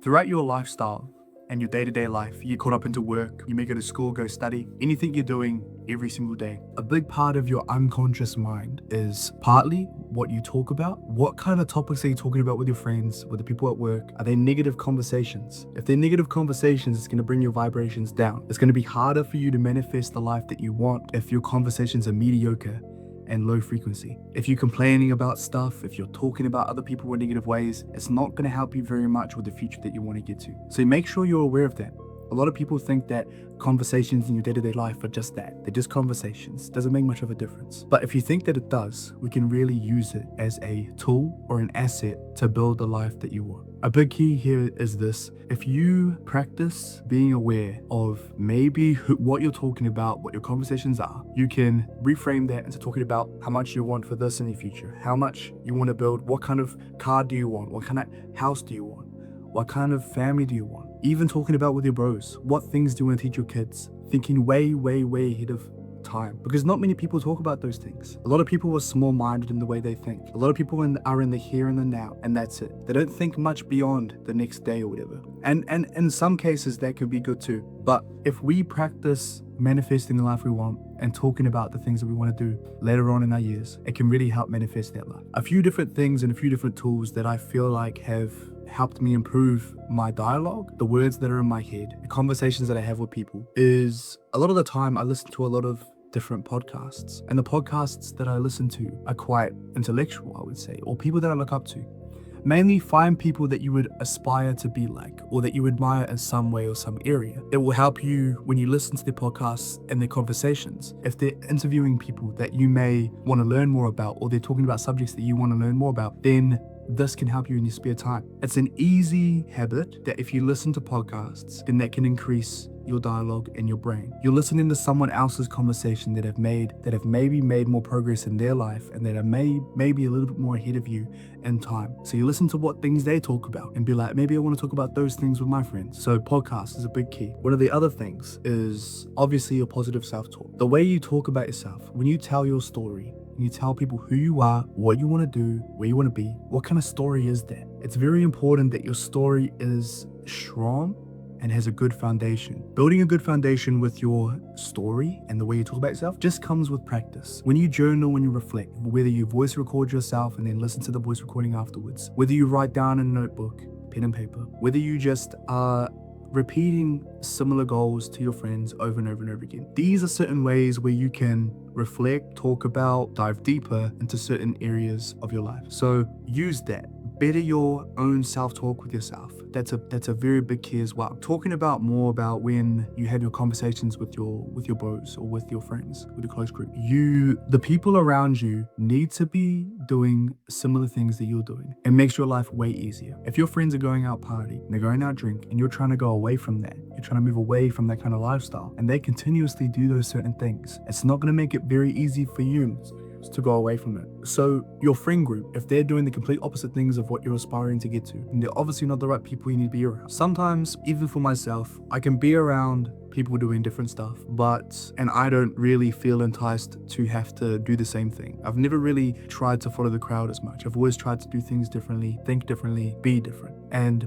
Throughout your lifestyle and your day-to-day life, you get caught up into work, you may go to school, go study, anything you're doing every single day. A big part of your unconscious mind is partly what you talk about. What kind of topics are you talking about with your friends, with the people at work? Are they negative conversations? If they're negative conversations, it's going to bring your vibrations down. It's going to be harder for you to manifest the life that you want if your conversations are mediocre and low frequency. If you're complaining about stuff, if you're talking about other people in negative ways, it's not going to help you very much with the future that you want to get to. So make sure you're aware of that. A lot of people think that conversations in your day-to-day life are just that. They're just conversations. Doesn't make much of a difference. But if you think that it does, we can really use it as a tool or an asset to build the life that you want. A big key here is this. If you practice being aware of maybe what you're talking about, what your conversations are, you can reframe that into talking about how much you want for this in the future, how much you want to build, what kind of car do you want, what kind of house do you want, what kind of family do you want? Even talking about with your bros, what things do you want to teach your kids? Thinking way, way, way ahead of time. Because not many people talk about those things. A lot of people are small-minded in the way they think. A lot of people are in the here and the now, and that's it. They don't think much beyond the next day or whatever. And in some cases, that could be good too. But if we practice manifesting the life we want and talking about the things that we want to do later on in our years, it can really help manifest that life. A few different things and a few different tools that I feel like have helped me improve my dialogue, the words that are in my head, the conversations that I have with people, is a lot of the time I listen to a lot of different podcasts. And the podcasts that I listen to are quite intellectual, I would say, or people that I look up to. Mainly find people that you would aspire to be like, or that you admire in some way or some area. It will help you when you listen to their podcasts and their conversations. If they're interviewing people that you may want to learn more about, or they're talking about subjects that you want to learn more about, then this can help you in your spare time. It's an easy habit that if you listen to podcasts, then that can increase your dialogue in your brain. You're listening to someone else's conversation that have maybe made more progress in their life and that are maybe a little bit more ahead of you in time. So you listen to what things they talk about and be like, maybe I want to talk about those things with my friends. So podcast is a big key. One of the other things is obviously your positive self-talk. The way you talk about yourself, when you tell your story, you tell people who you are, what you want to do, where you want to be, what kind of story is that? It's very important that your story is strong and has a good foundation. Building a good foundation with your story and the way you talk about yourself just comes with practice. When you journal, when you reflect, whether you voice record yourself and then listen to the voice recording afterwards, whether you write down in a notebook, pen and paper, whether you just are repeating similar goals to your friends over and over and over again. These are certain ways where you can reflect, talk about, dive deeper into certain areas of your life. So use that. Better your own self-talk with yourself. That's a very big key as well. Talking about more about when you have your conversations with your bros or with your friends, with a close group. The people around you need to be doing similar things that you're doing. It makes your life way easier. If your friends are going out party and they're going out drink and you're trying to go away from that, you're trying to move away from that kind of lifestyle, and they continuously do those certain things, it's not going to make it very easy for you to go away from it. So your friend group, if they're doing the complete opposite things of what you're aspiring to get to, and they're obviously not the right people you need to be around. Sometimes, even for myself, I can be around people doing different stuff, and I don't really feel enticed to have to do the same thing. I've never really tried to follow the crowd as much. I've always tried to do things differently, think differently, be different.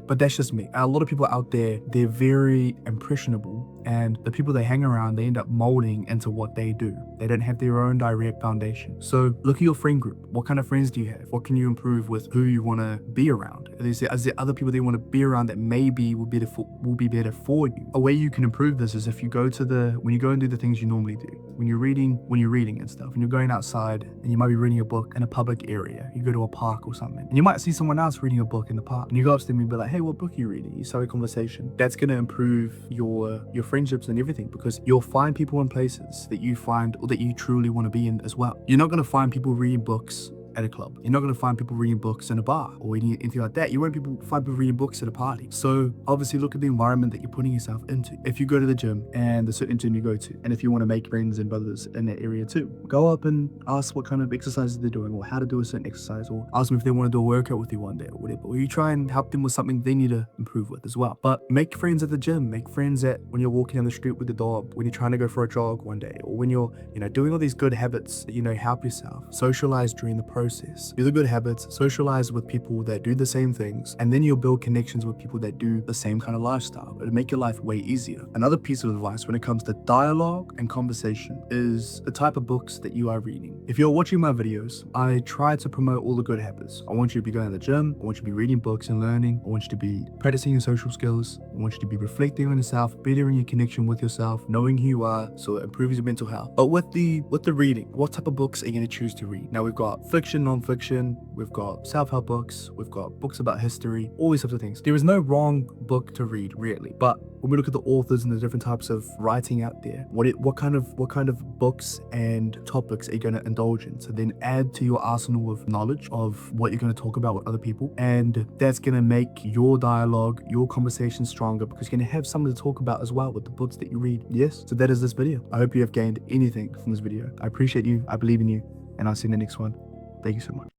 But that's just me. A lot of people out there, they're very impressionable, and the people they hang around, they end up molding into what they do. They don't have their own direct foundation. So look at your friend group. What kind of friends do you have? What can you improve with who you want to be around? Is there other people that you want to be around that maybe will be better for you? A way you can improve this is if you go when you go and do the things you normally do. When you're reading and stuff, and you're going outside and you might be reading a book in a public area. You go to a park or something, and you might see someone else reading a book in the park. And you go up to them and be like, hey, what book are you reading? You start a conversation. That's going to improve your friendships and everything, because you'll find people in places that you find or that you truly want to be in as well. You're not going to find people reading books at a club. You're not going to find people reading books in a bar or anything like that. You won't find people reading books at a party. So obviously look at the environment that you're putting yourself into. If you go to the gym and the certain gym you go to, and if you want to make friends and brothers in that area too, go up and ask what kind of exercises they're doing or how to do a certain exercise, or ask them if they want to do a workout with you one day or whatever. Or you try and help them with something they need to improve with as well. But make friends at the gym, make friends when you're walking down the street with the dog, when you're trying to go for a jog one day, or when you're doing all these good habits that help yourself. Socialize during the process process. Do the good habits, socialize with people that do the same things, and then you'll build connections with people that do the same kind of lifestyle. It'll make your life way easier. Another piece of advice when it comes to dialogue and conversation is the type of books that you are reading. If you're watching my videos, I try to promote all the good habits. I want you to be going to the gym, I want you to be reading books and learning, I want you to be practicing your social skills, I want you to be reflecting on yourself, bettering your connection with yourself, knowing who you are, so it improves your mental health. But with the reading, what type of books are you going to choose to read? Now we've got fiction, non-fiction, we've got self-help books, we've got books about history, all these types of things. There is no wrong book to read, really. But when we look at the authors and the different types of writing out there, what kind of books and topics are you going to indulge in? So then add to your arsenal of knowledge of what you're going to talk about with other people, and that's going to make your dialogue, your conversation stronger, because you're going to have something to talk about as well with the books that you read. Yes, so that is this video. I hope you have gained anything from this video. I appreciate you, I believe in you, and I'll see you in the next one. Thank you so much.